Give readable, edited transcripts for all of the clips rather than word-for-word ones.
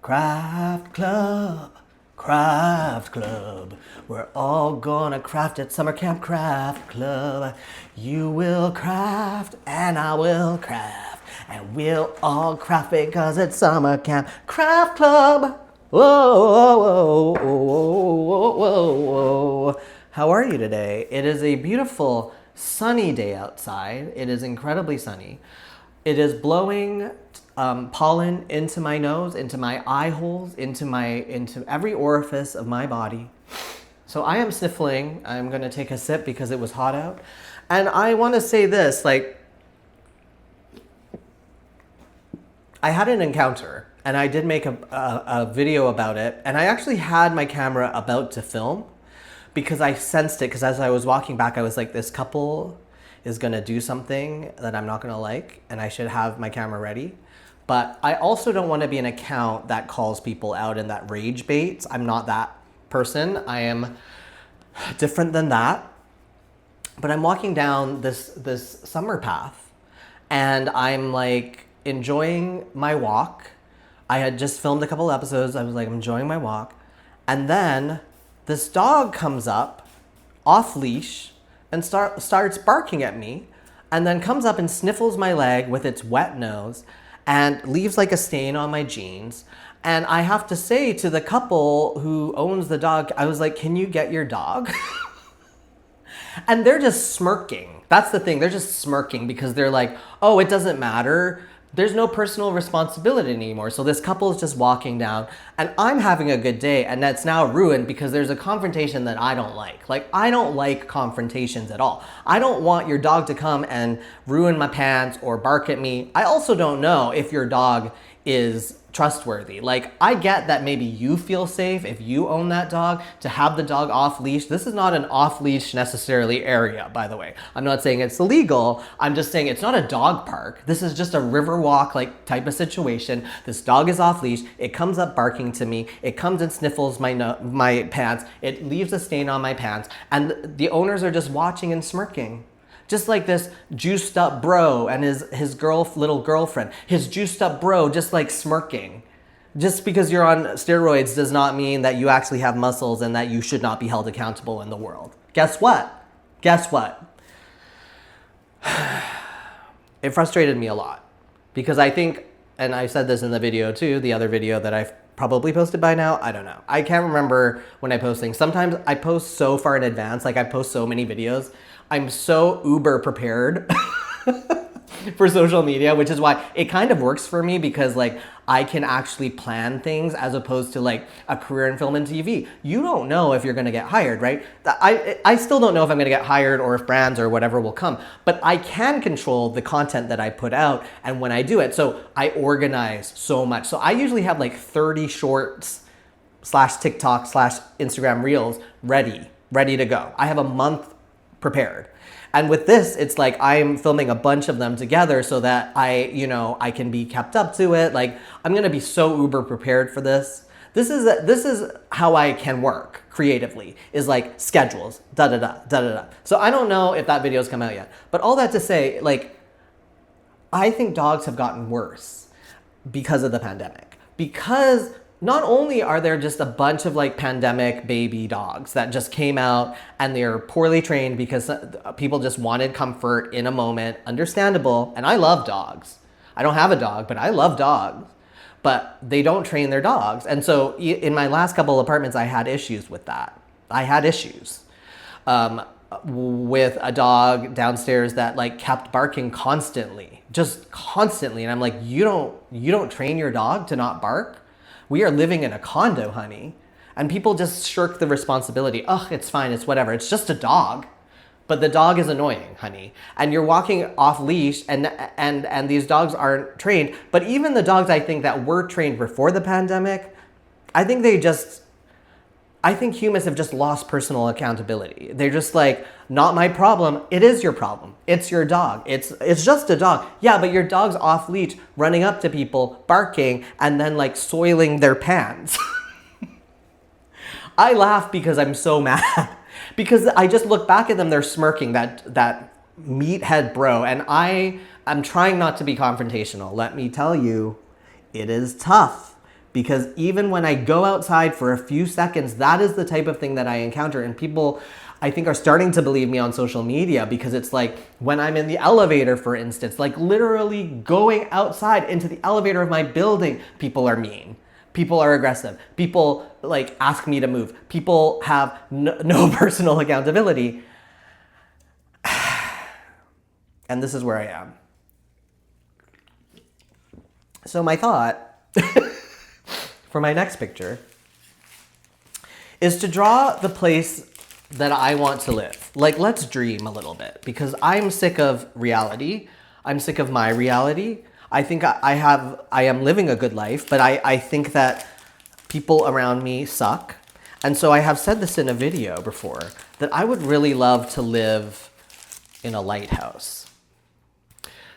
Craft Club, Craft Club. We're all gonna craft at Summer Camp Craft Club. You will craft and I will craft. And we'll all craft because it's Summer Camp Craft Club. Whoa, whoa, whoa, whoa, whoa, whoa. How are you today? It is a beautiful sunny day outside. It is incredibly sunny. It is blowing pollen into my nose, into my eye holes, into every orifice of my body. So I am sniffling. I'm going to take a sip because it was hot out. And I want to say this, like, I had an encounter and I did make a video about it. And I actually had my camera about to film because I sensed it. Because as I was walking back, I was like, this couple is going to do something that I'm not going to like. And I should have my camera ready. But I also don't want to be an account that calls people out and that rage baits. I'm not that person. I am different than that. But I'm walking down this summer path and I'm like enjoying my walk. I had just filmed a couple episodes. I was like, I'm enjoying my walk. And then this dog comes up off leash and starts barking at me and then comes up and sniffles my leg with its wet nose and leaves like a stain on my jeans. And I have to say to the couple who owns the dog, I was like, can you get your dog? And they're just smirking. That's the thing. They're just smirking because they're like, oh, it doesn't matter. There's no personal responsibility anymore. So this couple is just walking down and I'm having a good day and that's now ruined because there's a confrontation that I don't like. Like, I don't like confrontations at all. I don't want your dog to come and ruin my pants or bark at me. I also don't know if your dog is trustworthy. Like, I get that maybe you feel safe if you own that dog to have the dog off leash. This is not an off leash necessarily area, by the way. I'm not saying it's illegal. I'm just saying it's not a dog park. This is just a river walk like type of situation. This dog is off leash. It comes up barking to me. It comes and sniffles my pants. It leaves a stain on my pants. And the owners are just watching and smirking. Just like this juiced up bro and his little girlfriend. His juiced up bro just like smirking. Just because you're on steroids does not mean that you actually have muscles and that you should not be held accountable in the world. Guess what? Guess what? It frustrated me a lot. Because I think, and I said this in the video too, the other video that I've probably posted by now, I don't know. I can't remember when I post things. Sometimes I post so far in advance, like I post so many videos. I'm so uber prepared for social media, which is why it kind of works for me because like I can actually plan things as opposed to like a career in film and TV. You don't know if you're going to get hired, right? I still don't know if I'm going to get hired or if brands or whatever will come, but I can control the content that I put out and when I do it. So I organize so much. So I usually have like 30 shorts / TikTok / Instagram reels ready to go. I have a month prepared. And with this, it's like I'm filming a bunch of them together so that I can be kept up to it. Like I'm going to be so uber prepared for this. This is how I can work creatively, is like schedules, da-da-da. So I don't know if that video's come out yet, but all that to say, like, I think dogs have gotten worse because of the pandemic. Because not only are there just a bunch of like pandemic baby dogs that just came out and they're poorly trained because people just wanted comfort in a moment, understandable. And I love dogs. I don't have a dog, but I love dogs. But they don't train their dogs. And so in my last couple apartments, I had issues with that. I had issues with a dog downstairs that like kept barking constantly, just constantly. And I'm like, you don't train your dog to not bark? We are living in a condo, honey. And people just shirk the responsibility. Oh, it's fine, it's whatever. It's just a dog. But the dog is annoying, honey. And you're walking off leash and these dogs aren't trained. But even the dogs I think that were trained before the pandemic, I think humans have just lost personal accountability. They're just like, not my problem. It is your problem. It's your dog. It's just a dog. Yeah, but your dog's off leash, running up to people, barking, and then like soiling their pants. I laugh because I'm so mad. Because I just look back at them, they're smirking, that meathead bro. And I'm trying not to be confrontational. Let me tell you, it is tough. Because even when I go outside for a few seconds, that is the type of thing that I encounter. And people, I think, are starting to believe me on social media, because it's like when I'm in the elevator, for instance, like literally going outside into the elevator of my building, people are mean. People are aggressive. People like ask me to move. People have no personal accountability. And this is where I am. So my thought for my next picture is to draw the place that I want to live. Like, let's dream a little bit, because I'm sick of reality. I'm sick of my reality. I think I am living a good life, but I think that people around me suck. And so I have said this in a video before, that I would really love to live in a lighthouse.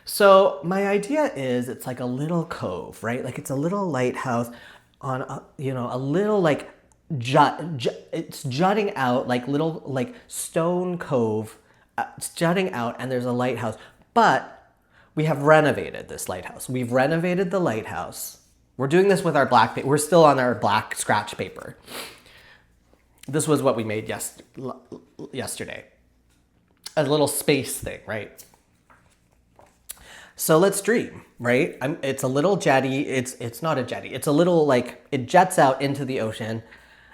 So my idea is, it's like a little cove, right? Like it's a little lighthouse on a little like it's jutting out, like little like stone cove. It's jutting out, and there's a lighthouse. But we have renovated this lighthouse. We've renovated the lighthouse. We're doing this with our black paper. We're still on our black scratch paper. This was what we made yesterday. A little space thing, right? So let's dream, right? It's a little jetty. It's not a jetty. It's a little like, it jets out into the ocean,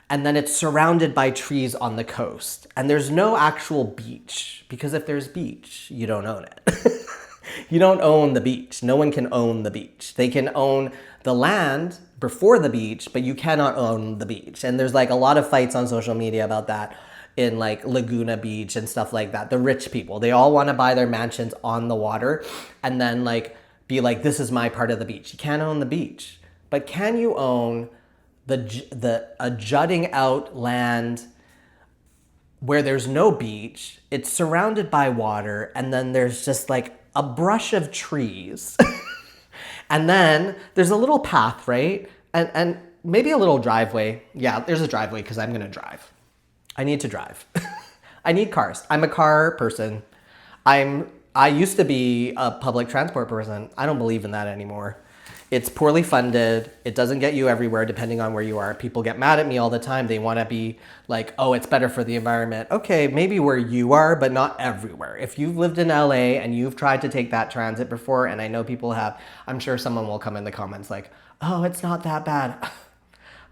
and then it's surrounded by trees on the coast. And there's no actual beach, because if there's beach, you don't own it. You don't own the beach. No one can own the beach. They can own the land before the beach, but you cannot own the beach. And there's like a lot of fights on social media about that, in like Laguna Beach and stuff like that. The rich people, they all want to buy their mansions on the water and then like be like, this is my part of the beach. You can't own the beach, but can you own a jutting out land where there's no beach? It's surrounded by water, and then there's just like a brush of trees. And then there's a little path, right? And maybe a little driveway. Yeah, there's a driveway, because I'm gonna drive. I need to drive. I need cars. I'm a car person. I used to be a public transport person. I don't believe in that anymore. It's poorly funded. It doesn't get you everywhere depending on where you are. People get mad at me all the time. They want to be like, oh, it's better for the environment. Okay, maybe where you are, but not everywhere. If you've lived in LA and you've tried to take that transit before, and I know people have, I'm sure someone will come in the comments like, oh, it's not that bad.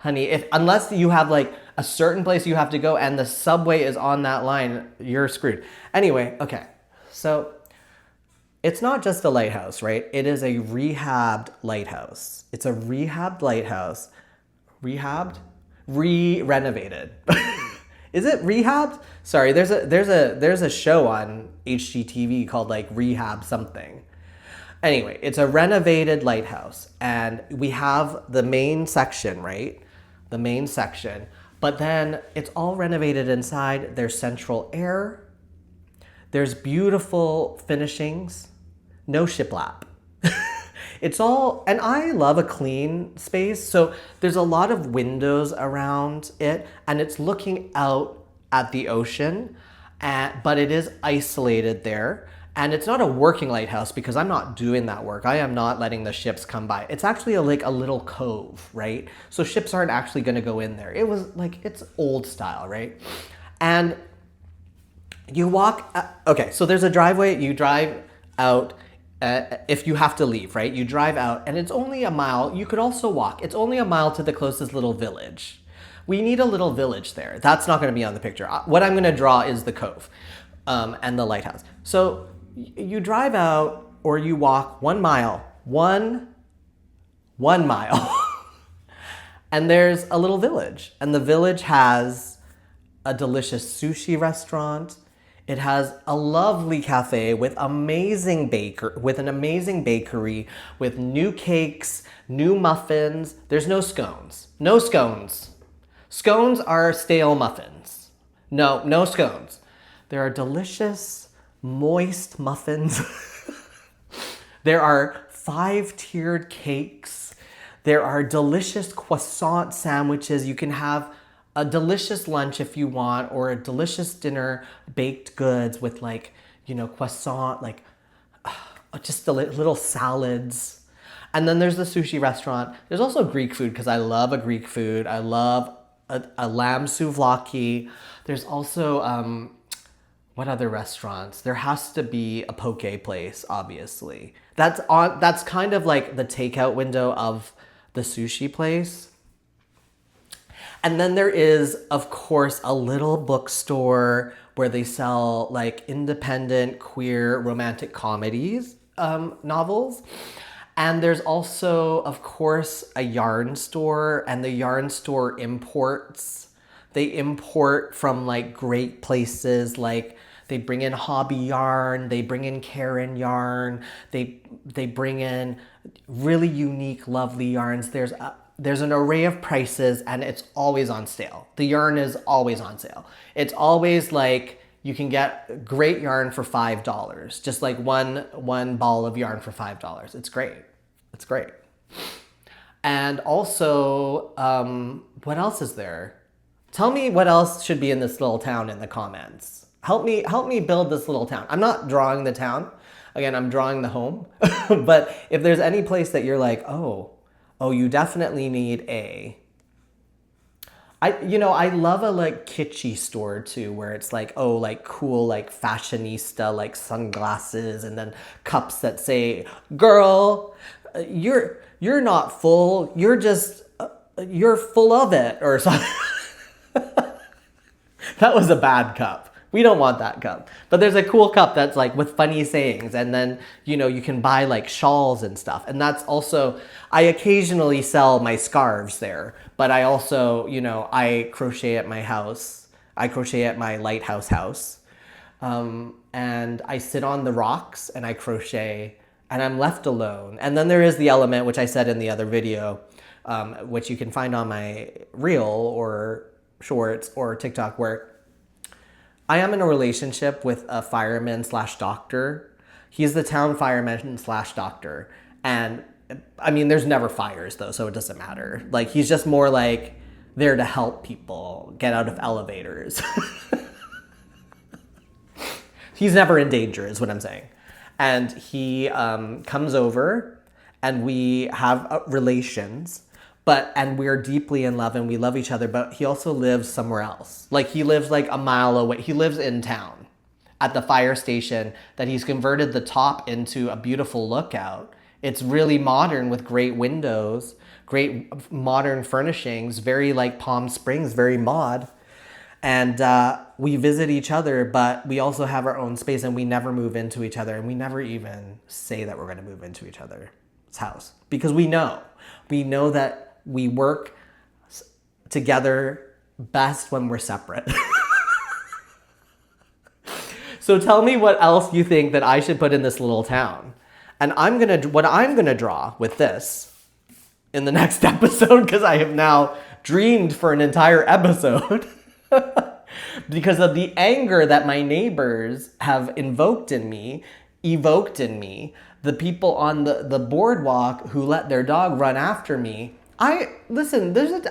Honey, unless you have like a certain place you have to go and the subway is on that line, you're screwed. Anyway, okay. So it's not just a lighthouse, right? It is a rehabbed lighthouse. It's a rehabbed lighthouse. Rehabbed? Renovated. Is it rehabbed? Sorry, there's a show on HGTV called like Rehab something. Anyway, it's a renovated lighthouse, and we have the main section, right? The main section, but then it's all renovated inside. There's central air. There's beautiful finishings. No shiplap. It's all, and I love a clean space. So there's a lot of windows around it, and it's looking out at the ocean, but it is isolated there. And it's not a working lighthouse, because I'm not doing that work. I am not letting the ships come by. It's actually like a little cove, right? So ships aren't actually going to go in there. It was like, it's old style, right? And you walk, okay, so there's a driveway. You drive out if you have to leave, right? You drive out, and it's only a mile. You could also walk. It's only a mile to the closest little village. We need a little village there. That's not going to be on the picture. What I'm going to draw is the cove and the lighthouse. So you drive out, or you walk 1 mile, one mile, and there's a little village. And the village has a delicious sushi restaurant. It has a lovely cafe with an amazing bakery, with new cakes, new muffins. There's no scones. No scones. Scones are stale muffins. No scones. There are delicious, moist muffins. There are 5-tiered cakes. There are delicious croissant sandwiches. You can have a delicious lunch if you want, or a delicious dinner, baked goods with like, croissant, like just little salads. And then there's the sushi restaurant. There's also Greek food because I love a Greek food. I love a lamb souvlaki. There's also, what other restaurants? There has to be a poke place, obviously. That's kind of like the takeout window of the sushi place. And then there is, of course, a little bookstore where they sell like independent, queer, romantic comedies, novels. And there's also, of course, a yarn store, and the yarn store imports. They import from like great places, like they bring in Hobby Yarn, they bring in Karen Yarn, they bring in really unique, lovely yarns. There's an array of prices, and it's always on sale. The yarn is always on sale. It's always like you can get great yarn for $5, just like one ball of yarn for $5. It's great. It's great. And also, what else is there? Tell me what else should be in this little town in the comments. Help me build this little town. I'm not drawing the town. Again, I'm drawing the home. But if there's any place that you're like, oh, you definitely need I love a like kitschy store too, where it's like, oh, like cool, like fashionista, like sunglasses, and then cups that say, girl, you're not full, you're full of it, or something. That was a bad cup. We don't want that cup. But there's a cool cup that's like with funny sayings, and then, you can buy like shawls and stuff. And that's also, I occasionally sell my scarves there, but I also, I crochet at my house. I crochet at my lighthouse house. And I sit on the rocks and I crochet, and I'm left alone. And then there is the element, which I said in the other video, which you can find on my reel or shorts or TikTok, where I am in a relationship with a fireman/doctor. He's the town fireman/doctor. And I mean, there's never fires though, so it doesn't matter. Like, he's just more like there to help people get out of elevators. He's never in danger is what I'm saying. And he comes over and we have relations. And we're deeply in love and we love each other, but he also lives somewhere else. Like, he lives like a mile away. He lives in town at the fire station that he's converted the top into a beautiful lookout. It's really modern with great windows, great modern furnishings, very like Palm Springs, very mod. And we visit each other, but we also have our own space, and we never move into each other, and we never even say that we're going to move into each other's house, because we know that we work together best when we're separate. So tell me what else you think that I should put in this little town. And what I'm gonna draw with this in the next episode, because I have now dreamed for an entire episode, because of the anger that my neighbors have evoked in me, the people on the boardwalk who let their dog run after me. I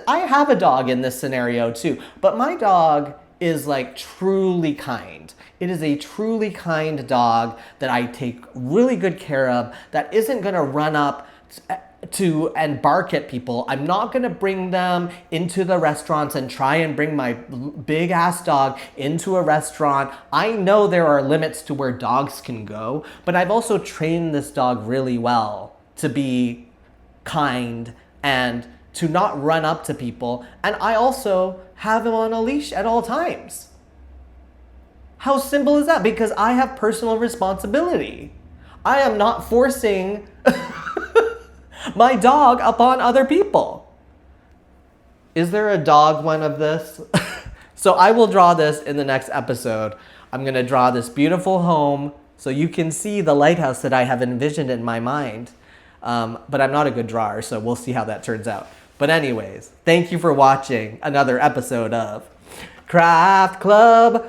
have a dog in this scenario too, but my dog is like truly kind. It is a truly kind dog that I take really good care of, that isn't gonna run up to and bark at people. I'm not gonna bring them into the restaurants and try and bring my big ass dog into a restaurant. I know there are limits to where dogs can go, but I've also trained this dog really well to be kind and to not run up to people. And I also have him on a leash at all times. How simple is that? Because I have personal responsibility. I am not forcing my dog upon other people. Is there a dog one of this? So I will draw this in the next episode. I'm gonna draw this beautiful home so you can see the lighthouse that I have envisioned in my mind. But I'm not a good drawer, so we'll see how that turns out. But anyways, thank you for watching another episode of Craft Club.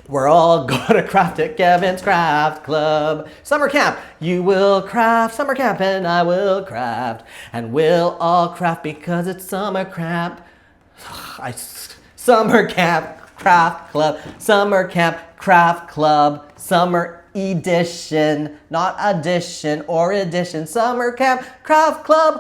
We're all gonna craft at Kevin's Craft Club. Summer camp, you will craft. Summer camp and I will craft. And we'll all craft because it's summer camp. Summer camp, craft club. Summer camp, craft club. Summer edition, not addition or edition. Summer camp, craft club,